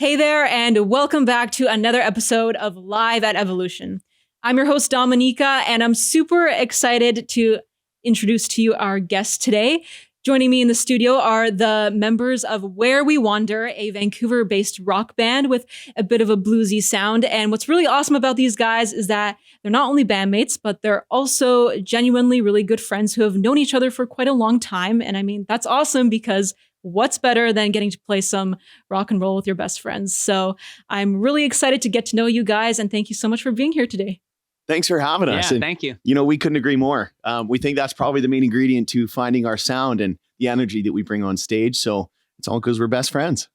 Hey there, and welcome back to another episode of Live at Evolution. I'm your host, Dominica, and I'm super excited to introduce to you our guests today. Joining me in the studio are the members of Where We Wander, a Vancouver-based rock band with a bit of a bluesy sound. And what's really awesome about these guys is that they're not only bandmates, but they're also genuinely really good friends who have known each other for quite a long time. And I mean, that's awesome because what's better than getting to play some rock and roll with your best friends? So I'm really excited to get to know you guys, and thank you so much for being here today. Thanks for having us. Yeah, thank you. You know, we couldn't agree more. We think that's probably the main ingredient to finding our sound and the energy that we bring on stage. So it's all because we're best friends.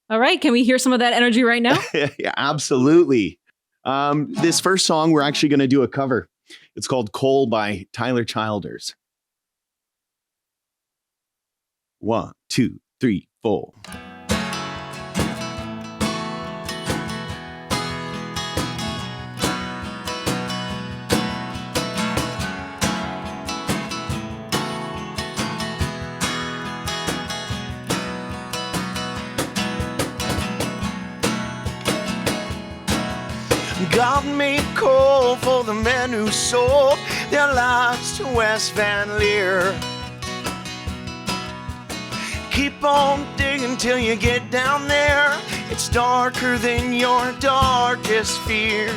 All right. Can we hear some of that energy right now? Yeah, absolutely. This first song, we're actually going to do a cover. It's called Coal by Tyler Childers. 1, 2, 3, 4. God made coal for the men who sold their lives to West Van Leer. Keep on digging till you get down there. It's darker than your darkest fears.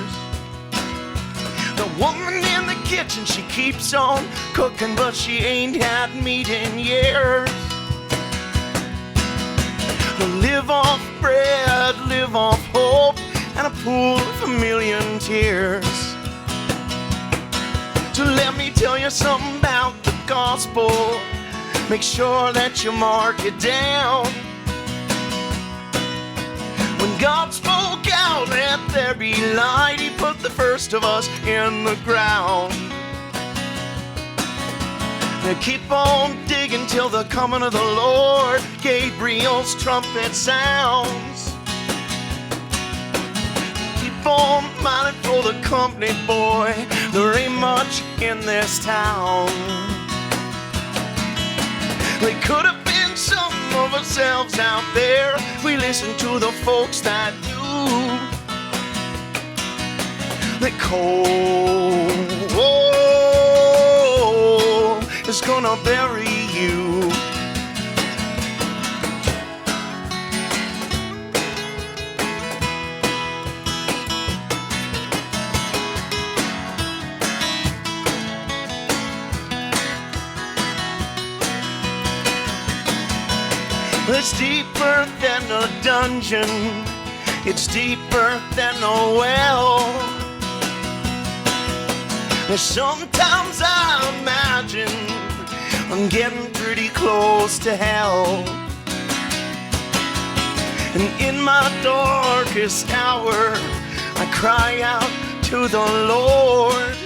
The woman in the kitchen, she keeps on cooking, but she ain't had meat in years. Live off bread, live off hope, and a pool of a million tears. So let me tell you something about the gospel. Make sure that you mark it down. When God spoke out, let there be light, He put the first of us in the ground. Now keep on digging till the coming of the Lord. Gabriel's trumpet sounds. Keep on mining for the company, boy. There ain't much in this town. They could have been some of ourselves out there. We listened to the folks that knew that coal is gonna bury you. It's deeper than a dungeon. It's deeper than a well. And sometimes I imagine I'm getting pretty close to hell. And in my darkest hour, I cry out to the Lord.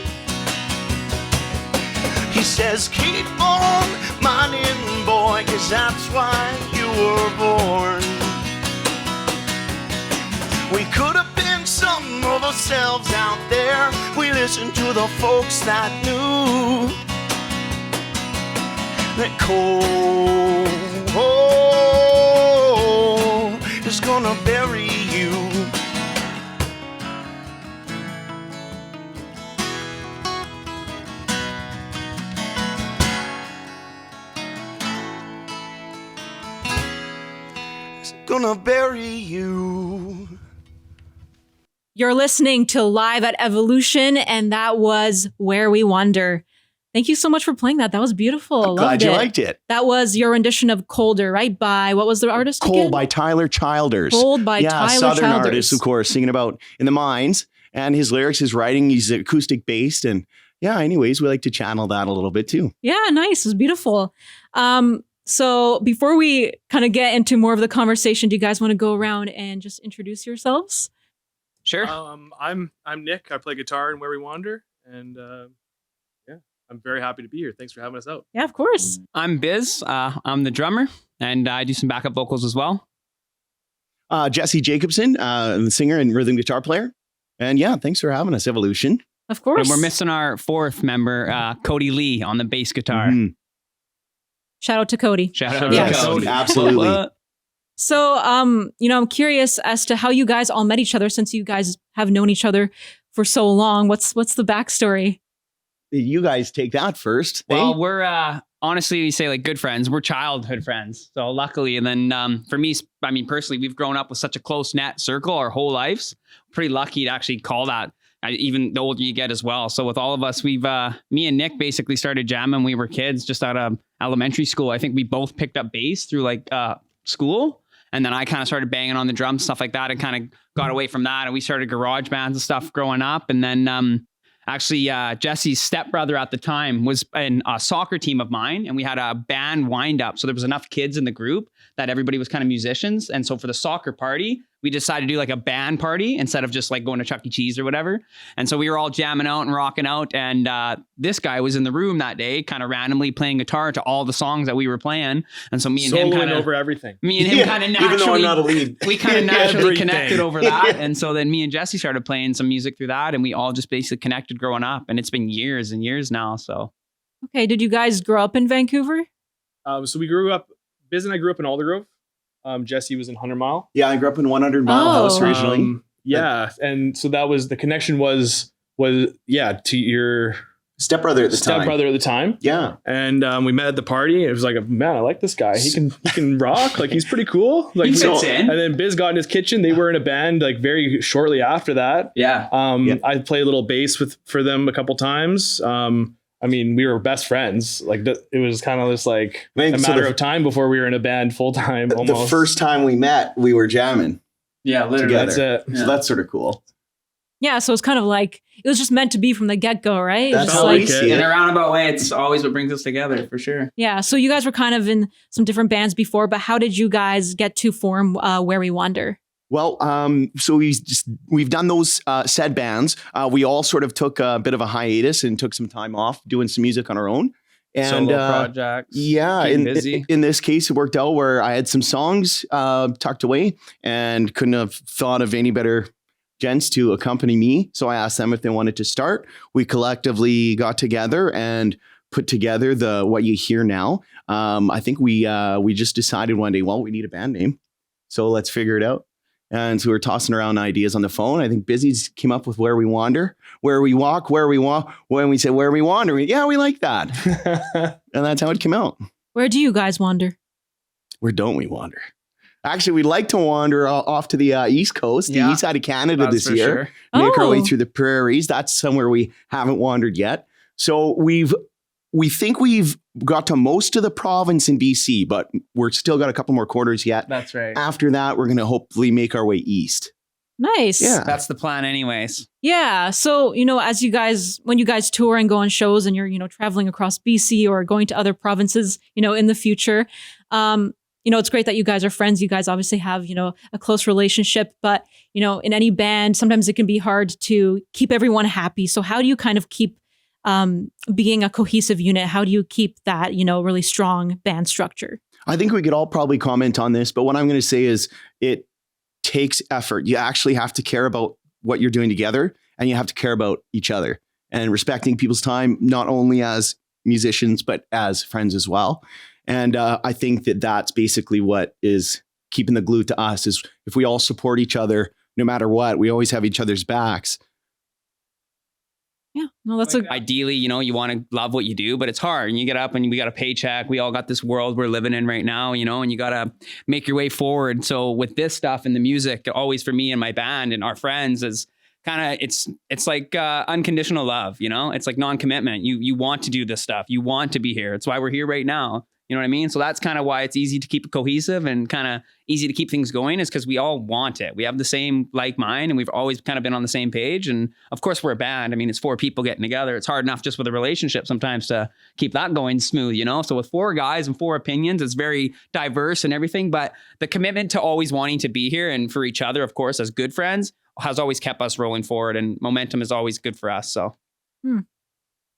He says, keep on mining, boy, 'cause that's why you were born. We could have been some of ourselves out there. We listened to the folks that knew that coal is gonna bury you. Gonna bury you. You're listening to Live at Evolution, and that was Where We Wander. Thank you so much for playing that. That was beautiful. I'm glad you liked it. That was your rendition of Colder, right? By, what was the artist Coal again? by Tyler Childers. Coal by Tyler Southern Childers. artist, of course, singing about in the mines. And his lyrics, his writing, he's acoustic based. And yeah, anyways, we like to channel that a little bit too. Yeah, nice. It was beautiful. So before we kind of get into more of the conversation, do you guys want to go around and just introduce yourselves? Sure. I'm Nick. I play guitar in Where We Wander, and yeah, I'm very happy to be here. Thanks for having us out. Yeah, of course. I'm Biz. I'm the drummer, and I do some backup vocals as well. Jesse Jacobson, the singer and rhythm guitar player. And yeah, thanks for having us, Evolution. Of course. And we're missing our fourth member, Cody Lee, on the bass guitar. Mhm. Shout out to Cody. Shout out Yes. to Cody. Absolutely. So, I'm curious as to how you guys all met each other since you guys have known each other for so long. What's the backstory? You guys take that first. Well, eh? we're honestly, we say like good friends. We're childhood friends. So luckily, and then for me, I mean, personally, we've grown up with such a close knit circle our whole lives. Pretty lucky to actually call that. Even the older you get as well. So with all of us, we've me and Nick basically started jamming when we were kids, just out of elementary school. I think we both picked up bass through like school. And then I kind of started banging on the drums, stuff like that, and kind of got away from that. And we started garage bands and stuff growing up. And then actually, Jesse's stepbrother at the time was in a soccer team of mine, and we had a band wind up. So there was enough kids in the group that everybody was kind of musicians. And so for the soccer party, we decided to do like a band party instead of just like going to Chuck E. Cheese or whatever. And so we were all jamming out and rocking out. And this guy was in the room that day, kind of randomly playing guitar to all the songs that we were playing. And so me and him kind of over everything. Me and him kind of naturally, even though I'm not a lead. we kind of naturally Everything. connected over that. And so then me and Jesse started playing some music through that, and we all just basically connected growing up. And it's been years and years now. So Okay, did you guys grow up in Vancouver? So we grew up. Biz and I grew up in Aldergrove. Jesse was in 100 Mile. Yeah, I grew up in 100 Mile House Oh. originally. Yeah, and so that was the connection was to your Stepbrother at the time. stepbrother at the time. Yeah. And we met at the party. It was like, man, I like this guy. He can rock. Like, he's pretty cool. Like, He fits in. And then Biz got in his kitchen. They were in a band like very shortly after that. yeah. Yeah. I played a little bass for them a couple times. I mean, we were best friends. Like, it was kind of just like I think a so matter the- of time before we were in a band full time. The Almost. first time we met, we were jamming Yeah, literally. together. That's it. So that's sort of cool. Yeah, so it's kind of like it was just meant to be from the get-go, right? It was That's just how like we see In it. a roundabout way, it's always what brings us together for sure. yeah, so you guys were kind of in some different bands before, but how did you guys get to form Where We Wander? Well, so we've done those said bands. We all sort of took a bit of a hiatus and took some time off doing some music on our own. And Solo projects. yeah, keeping busy. in this case, it worked out where I had some songs tucked away and couldn't have thought of any better gents to accompany me. So I asked them if they wanted to start. We collectively got together and put together what you hear now. I think we just decided one day, well, we need a band name, so let's figure it out. And so we were tossing around ideas on the phone. I think Busy's came up with Where We Wander, Where We Walk, Where We Walk. When we say Where We Wander, we like that. And that's how it came out. Where do you guys wander? Where don't we wander? Actually, we'd like to wander off to the East Coast, the Yeah. east side of Canada That's this for year. sure. Make our way Oh. through the prairies. That's somewhere we haven't wandered yet. So we think we've got to most of the province in BC, but we're still got a couple more quarters yet. That's right. After that, we're going to hopefully make our way east. Nice. Yeah. That's the plan anyways. Yeah. So, when you guys tour and go on shows and you're, traveling across BC or going to other provinces, in the future, it's great that you guys are friends. You guys obviously have, a close relationship, but, in any band, sometimes it can be hard to keep everyone happy. So how do you kind of keep being a cohesive unit? How do you keep that, really strong band structure? I think we could all probably comment on this, but what I'm going to say is it takes effort. You actually have to care about what you're doing together, and you have to care about each other and respecting people's time, not only as musicians, but as friends as well. And I think that that's basically what is keeping the glue to us, is if we all support each other, no matter what, we always have each other's backs. Yeah. No, that's a Ideally, you want to love what you do, but it's hard. And you get up and we got a paycheck. We all got this world we're living in right now, and you got to make your way forward. So with this stuff and the music, always for me and my band and our friends is kind of, it's like unconditional love, it's like non-commitment. You want to do this stuff. You want to be here. It's why we're here right now. You know what I mean? So that's kind of why it's easy to keep it cohesive and kind of easy to keep things going, is because we all want it. We have the same like mind, and we've always kind of been on the same page. And of course, we're a band. I mean, it's 4 people getting together. It's hard enough just with a relationship sometimes to keep that going smooth, So with 4 guys and 4 opinions, it's very diverse and everything. But the commitment to always wanting to be here and for each other, of course, as good friends, has always kept us rolling forward. And momentum is always good for us. So no,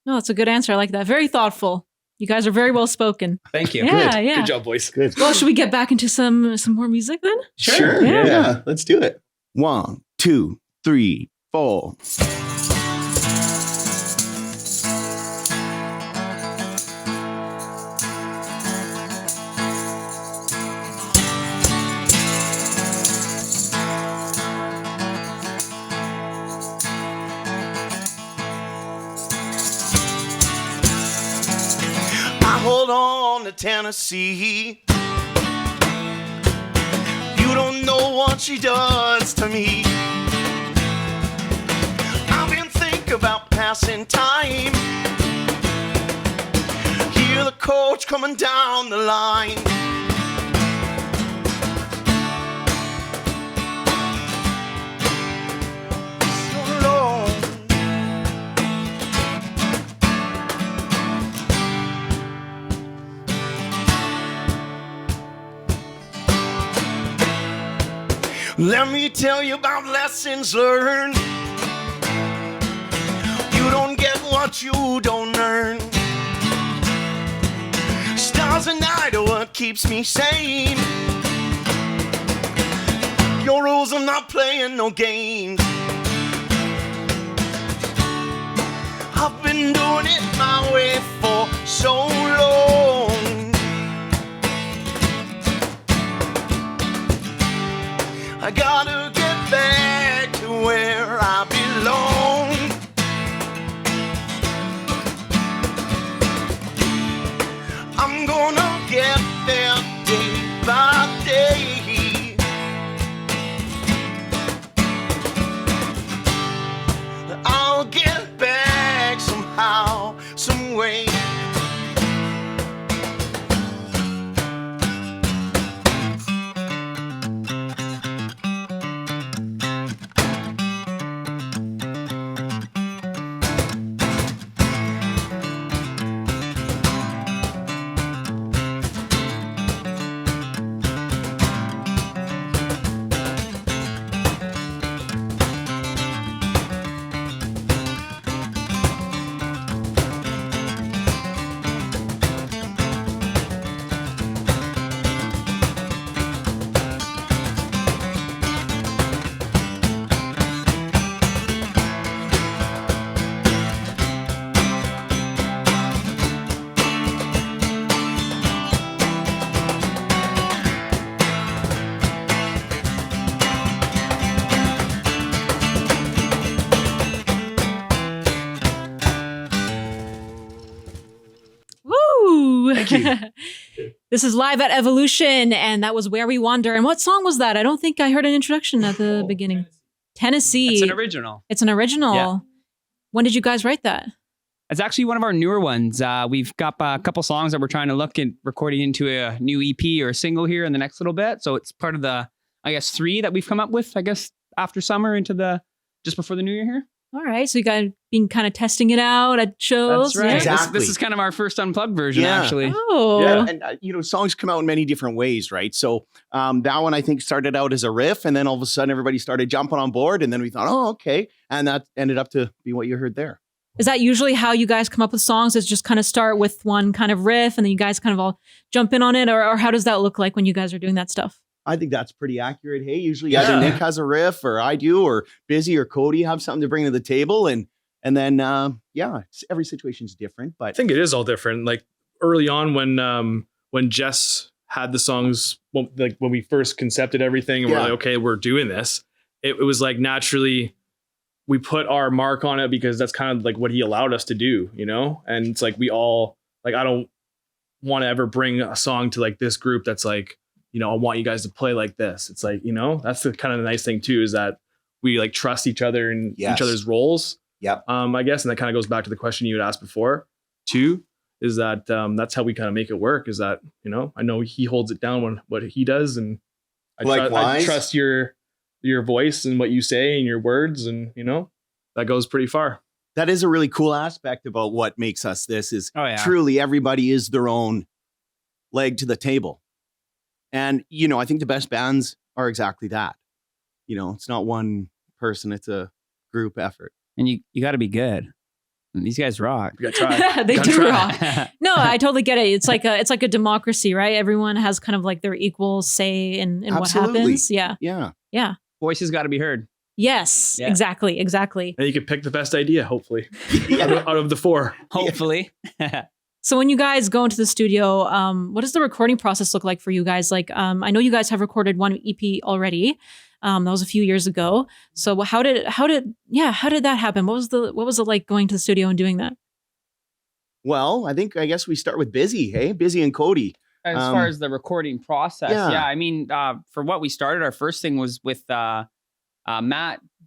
that's a good answer. I like that. Very thoughtful. You guys are very well spoken. thank you. Yeah, yeah. Good job, boys. Good. Well, should we get back into some more music then? Sure. Yeah. Yeah. Let's do it. 1, 2, 3, 4. hold on to Tennessee. You don't know what she does to me. I've been thinking about passing time. Hear the coach coming down the line. So long. Let me tell you about lessons learned. You don't get what you don't earn. Stars and night are what keeps me sane. Your rules, I'm not playing no games. I've been doing it my way for so long. I gotta get back to where I belong. I'm gonna get there day by day. I'll get back somehow, some way. Woo! Thank you. This is Live at Evolution, and that was Where We Wander. And what song was that? I don't think I heard an introduction at the beginning. Tennessee. It's an original. It's an original. Yeah. When did you guys write that? It's actually one of our newer ones. We've got a couple songs that we're trying to look at recording into a new EP or a single here in the next little bit. So it's part of the, I guess, 3 that we've come up with, I guess, after summer into just before the new year here. All right. So you guys been kind of testing it out at shows. That's right. Yeah? Exactly. This is kind of our first unplugged version, Yeah. actually. Oh. Yeah, and songs come out in many different ways, right? So that one I think started out as a riff, and then all of a sudden everybody started jumping on board, and then we thought, oh, okay, and that ended up to be what you heard there. Is that usually how you guys come up with songs? Is just kind of start with one kind of riff and then you guys kind of all jump in on it? Or how does that look like when you guys are doing that stuff? I think that's pretty accurate. Hey, usually either Nick has a riff, or I do, or Busy or Cody have something to bring to the table, and then every situation's different. I But think it is all different. Like early on when Jess had the songs, when we first concepted everything and we're like, okay, we're doing this. It was like naturally we put our mark on it because that's kind of like what he allowed us to do, you know? And it's like we all, like, I don't want to ever bring a song to like this group that's like, you know, I want you guys to play like this. It's like, you know, that's the kind of the nice thing too, is that we like trust each other and each other's roles. Yep. I guess, and that kind of goes back to the question you had asked before too, is that that's how we kind of make it work, is that, you know, I know he holds it down when what he does, and I trust your voice and what you say and your words, and you know, that goes pretty far. that is a really cool aspect about what makes us this is Truly everybody is their own leg to the table. And, you know, I think the best bands are exactly that. You know, it's not one person, it's a group effort. And you got to be good. And these guys rock. You gotta try. They Gotta do try. rock. No, I totally get it. It's like a democracy, right? Everyone has kind of like their equal say in what Absolutely. happens. Yeah. Yeah. Yeah. Voices got to be heard. Yes, Yeah. exactly. And you can pick the best idea, hopefully, Yeah. out of the 4. Hopefully. So when you guys go into the studio, what does the recording process look like for you guys? Like, I know you guys have recorded one EP already. That was a few years ago. So how did that happen? What was it like going to the studio and doing that? Well, I guess we start with Busy, hey? Busy and Cody. As far as the recording process, yeah. I mean, for what we started, our first thing was with Matt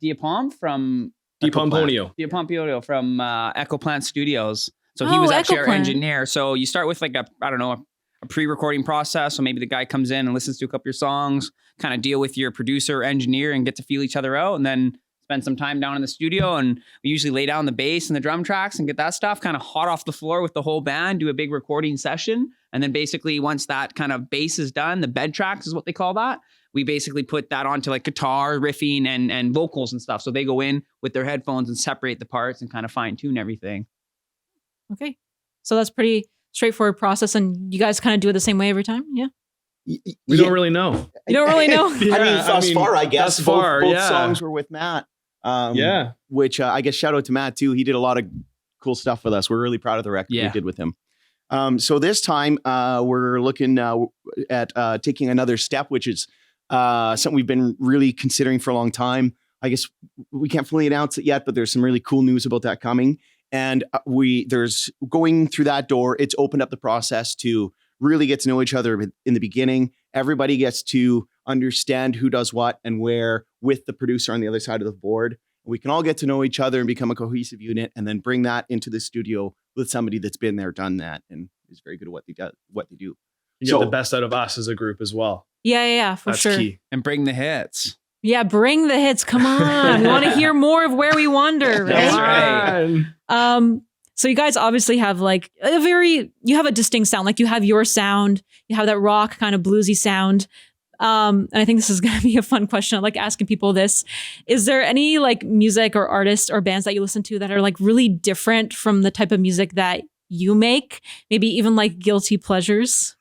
Diapom from Diapomponio from Ecoplant Studios. So he was actually our engineer. So you start with like a pre-recording process. So maybe the guy comes in and listens to a couple of your songs, kind of deal with your producer or engineer and get to feel each other out, and then spend some time down in the studio. And we usually lay down the bass and the drum tracks and get that stuff kind of hot off the floor with the whole band, do a big recording session. And then basically once that kind of bass is done, the bed tracks is what they call that. We basically put that onto like guitar riffing and vocals and stuff. So they go in with their headphones and separate the parts and kind of fine tune everything. Okay. So that's pretty straightforward process. And you guys kind of do it the same way every time? Yeah. We don't really know. You don't really know? Yeah, thus far, I guess. Both songs were with Matt. Which I guess shout out to Matt too. He did a lot of cool stuff with us. We're really proud of the record we did with him. So this time we're looking at taking another step, which is something we've been really considering for a long time. I guess we can't fully announce it yet, but there's some really cool news about that coming. And there's going through that door. It's opened up the process to really get to know each other in the beginning. Everybody gets to understand who does what and where with the producer on the other side of the board. We can all get to know each other and become a cohesive unit, and then bring that into the studio with somebody that's been there, done that, and is very good at what they do. You get the best out of us as a group as well. Yeah, for That's sure. Key. And bring the hits. Yeah, bring the hits. Come on. We want to hear more of Where We Wander, right? Right. So you guys obviously have like you have a distinct sound. Like you have your sound, you have that rock kind of bluesy sound. And I think this is going to be a fun question. I like asking people this. Is there any like music or artists or bands that you listen to that are like really different from the type of music that you make? Maybe even like guilty pleasures?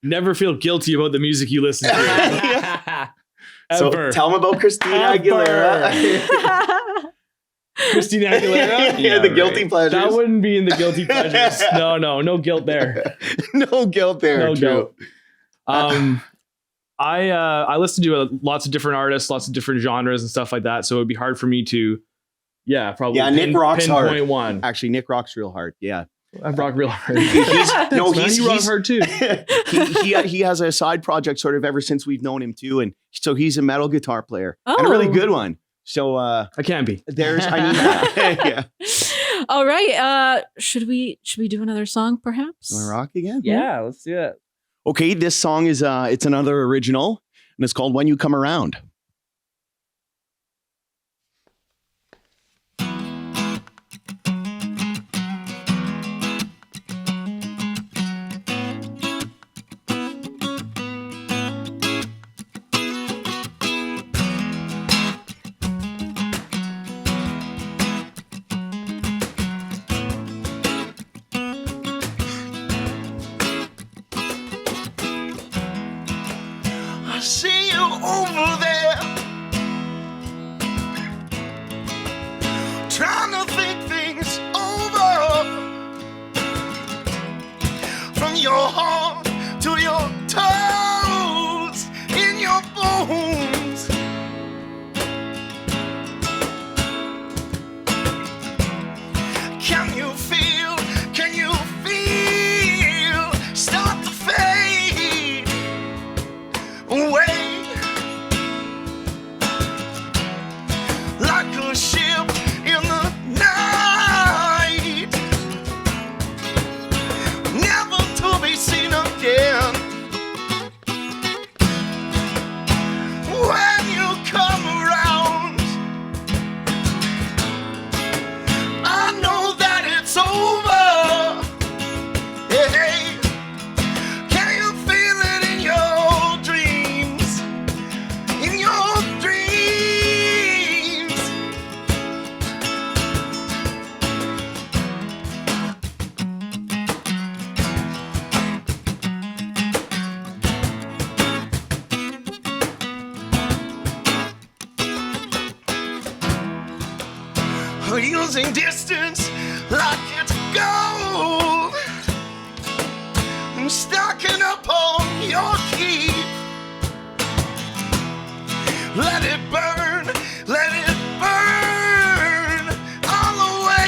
Never feel guilty about the music you listen to. So tell them about Christina Aguilera. Christina Aguilera? Yeah, the guilty pleasures. That wouldn't be in the guilty pleasures. No guilt there. No guilt there. No guilt. I listen to lots of different artists, lots of different genres and stuff like that. So it would be hard for me to, probably. Yeah, Nick rocks hard. One. Actually, Nick rocks real hard. Yeah. I rock real hard. He's rock hard too. he has a side project sort of ever since we've known him too, and so he's a metal guitar player and a really good one. So I can be. Yeah. All right. Should we do another song perhaps? You want to rock again? Yeah, let's do it. Okay, this song is it's another original, and it's called When You Come Around. See you over there, trying to think things over, from your heart to your toes, in your bones. Can you feel, start to fade away, like a ship in the night, never to be seen again. When you come around, I know that it's over. Hey, can you feel it in your dreams? In your dreams. Using distance like it's gold, and stocking up on your key. Let it burn all the way.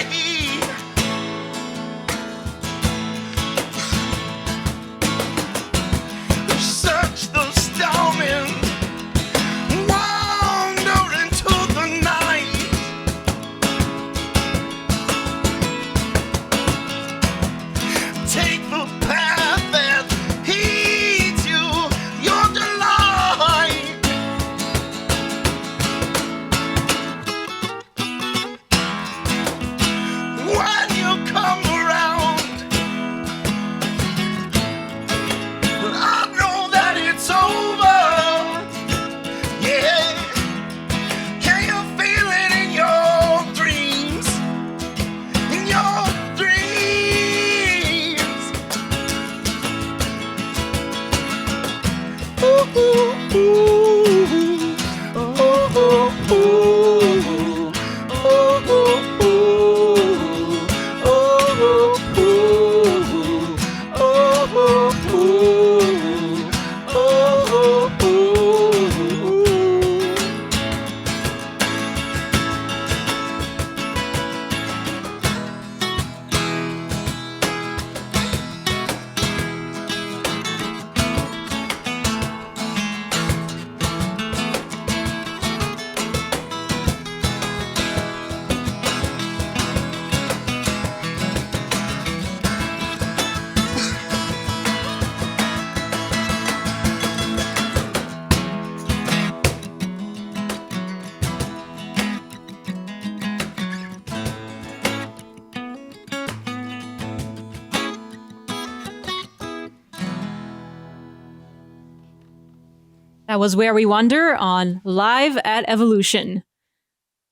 That was Where We Wonder on Live at Evolution.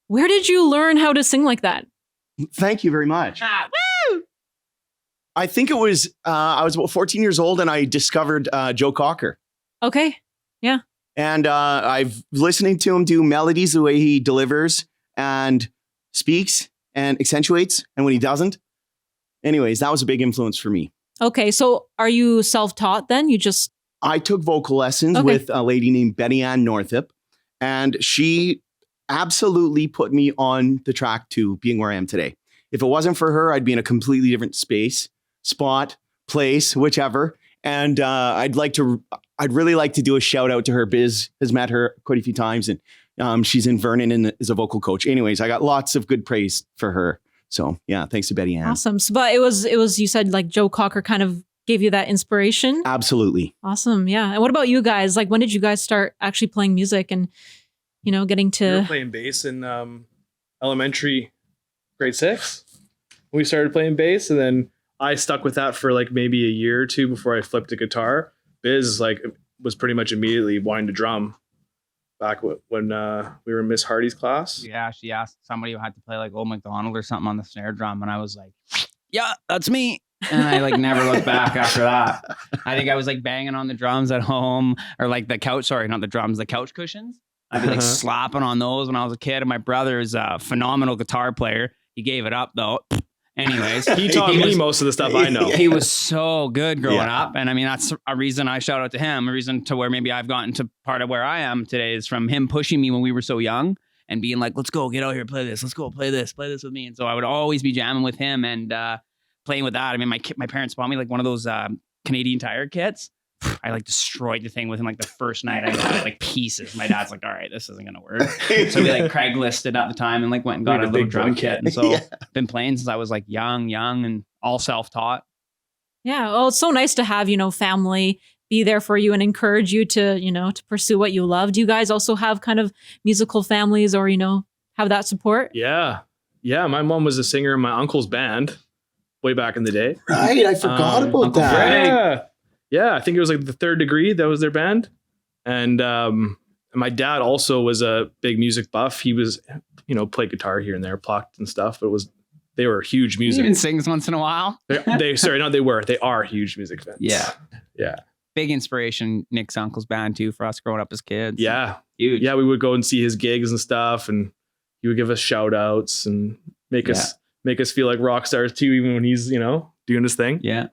Where did you learn how to sing like that? Thank you very much. I think it was, I was about 14 years old and I discovered Joe Cocker. Okay. Yeah. And I've listening to him do melodies the way he delivers and speaks and accentuates. And when he doesn't. Anyways, that was a big influence for me. Okay. So are you self-taught then? I took vocal lessons with a lady named Betty Ann Northup. And she absolutely put me on the track to being where I am today. If it wasn't for her, I'd be in a completely different spot, place, whichever. And I'd really like to do a shout out to her. Biz has met her quite a few times and she's in Vernon and is a vocal coach. Anyways, I got lots of good praise for her. So yeah, thanks to Betty Ann. Awesome. So, but it was, you said like Joe Cocker kind of gave you that inspiration. Absolutely. Awesome. Yeah. And what about you guys? Like when did you guys start actually playing music and, getting to... We were playing bass in elementary, grade 6. We started playing bass, and then I stuck with that for like maybe a year or two before I flipped to guitar. Biz was pretty much immediately wanting to drum back when we were in Miss Hardy's class. Yeah, she asked somebody who had to play like Old MacDonald or something on the snare drum, and I was like, yeah, that's me. And I like never looked back after that. I think I was like banging on the drums at home, or like the couch, sorry, not the drums, the couch cushions. I'd be like slapping on those when I was a kid. And my brother is a phenomenal guitar player. He gave it up though. Anyways, he taught me most of the stuff I know. He was so good growing up. And I mean, that's a reason I shout out to him. A reason to where maybe I've gotten to part of where I am today is from him pushing me when we were so young and being like, let's go, get out here, play this. Let's go, play this with me. And so I would always be jamming with him and playing with that. I mean, my parents bought me like one of those Canadian Tire kits. I like destroyed the thing within like the first night. I got it like pieces. My dad's like, all right, this isn't going to work. So we like Craigslisted at the time and like went and got a little drum kit. And so been playing since I was like young and all self-taught. Yeah. Well, it's so nice to have, family be there for you and encourage you to, to pursue what you love. Do you guys also have kind of musical families or, have that support? Yeah. Yeah. My mom was a singer in my uncle's band way back in the day. Right. I forgot about Uncle that. Frank. Yeah, I think it was like the Third Degree. That was their band. And my dad also was a big music buff. He was, played guitar here and there, plucked and stuff, but they were huge music. He even sings once in a while. They are huge music fans. Yeah. Yeah. Big inspiration, Nick's uncle's band too, for us growing up as kids. Yeah. Huge. Yeah, we would go and see his gigs and stuff, and he would give us shout outs and make us feel like rock stars too, even when he's, doing his thing. Yeah.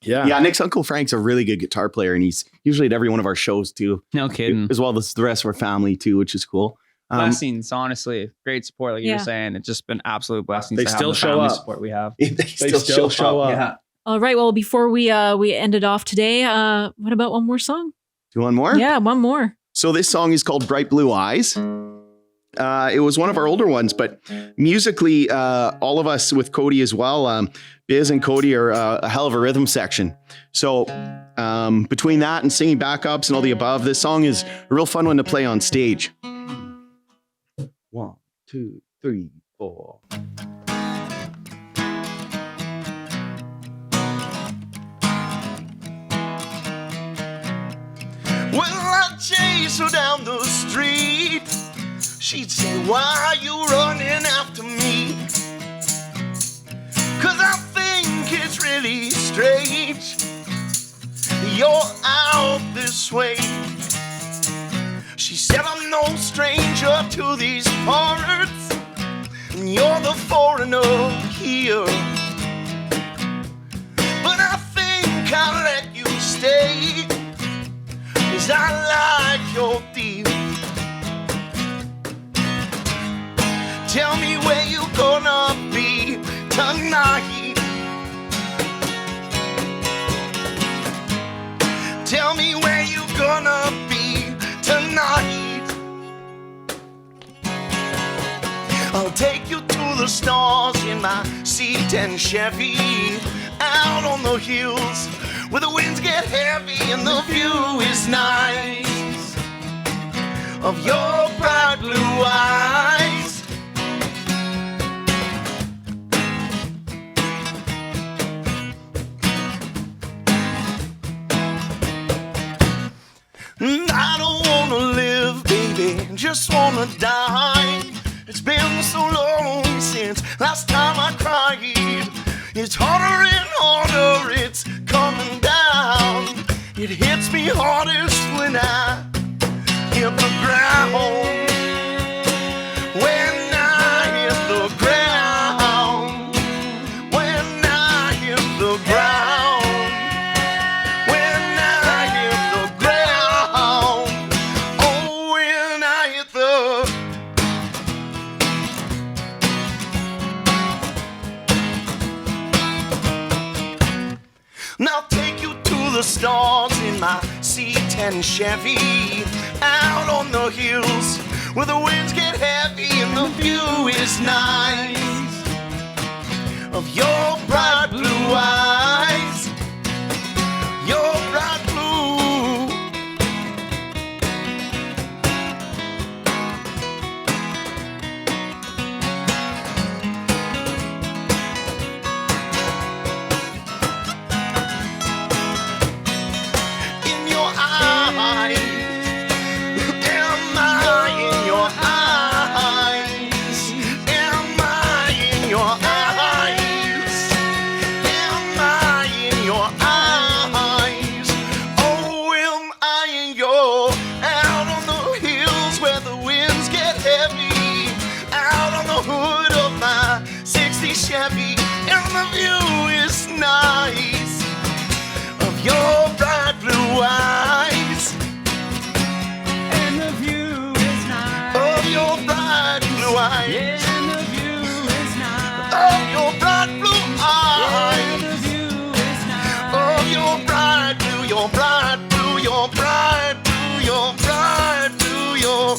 Yeah. Nick's Uncle Frank's a really good guitar player, and he's usually at every one of our shows too. No kidding. As well as the rest of our family too, which is cool. Blessings, honestly. Great support, like you were saying. It's just been absolute blessings. They to still have the show family up. support we have. They still show up. Yeah. All right. Well, before we ended off today, what about one more song? Do one more? Yeah, one more. So this song is called Bright Blue Eyes. It was one of our older ones, but musically, all of us with Cody as well, Biz and Cody are a hell of a rhythm section. So between that and singing backups and all the above, this song is a real fun one to play on stage. 1, 2, 3, 4. Well, I chase her down the street. She'd say, why are you running after me? 'Cause I think it's really strange you're out this way. She said, I'm no stranger to these parts, and you're the foreigner here. But I think I'll let you stay, 'cause I like your deal. Tell me where you gonna be tonight. Tell me where you gonna be tonight. I'll take you to the stars in my C10 Chevy, out on the hills where the winds get heavy and the view is nice of your bright blue eyes. I don't and just wanna die. It's been so long since last time I cried. It's harder and harder, it's coming down. It hits me hardest when I hit the ground. When I hit the ground. When I hit the ground. When I hit the ground. Oh, when I hit the... Now I'll take you to the stars in my C10 Chevy, out on the hills where the winds get heavy and the view is nice of your bright blue eyes, your bright blue. In your eyes, am I in your eyes? Am I in your eyes? Am I in your eyes? Oh, am I in your... Out on the hills where the winds get heavy, out on the hood of my 60 Chevy, and the view is nice of your bright blue eyes, And the view is nice. of your bright blue eyes, And the view is nice. of your bright blue eyes, the view is nice. of your bright blue, your bright blue, your bright blue, your bright blue, your...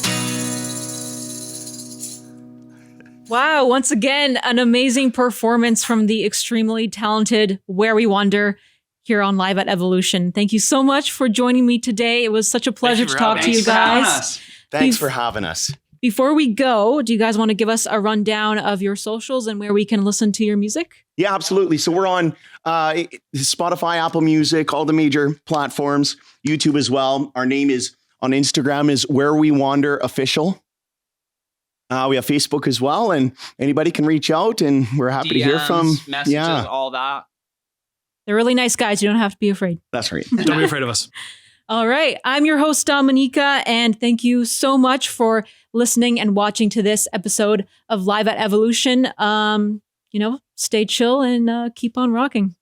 Wow, once again, an amazing performance from the extremely talented Where We Wander here on Live at Evolution. Thank you so much for joining me today. It was such a pleasure to talk to you guys. Thanks Bef- for having us. Before we go, do you guys want to give us a rundown of your socials and where we can listen to your music? Yeah, absolutely. So we're on Spotify, Apple Music, all the major platforms, YouTube as well. Our name is on Instagram is Where We Wander Official. We have Facebook as well, and anybody can reach out, and we're happy to hear from. DMs, messages, Yeah, all that. They're really nice guys. You don't have to be afraid. that's right. Don't be afraid of us. All right. I'm your host, Dominica, and thank you so much for listening and watching to this episode of Live at Evolution. Stay chill and keep on rocking.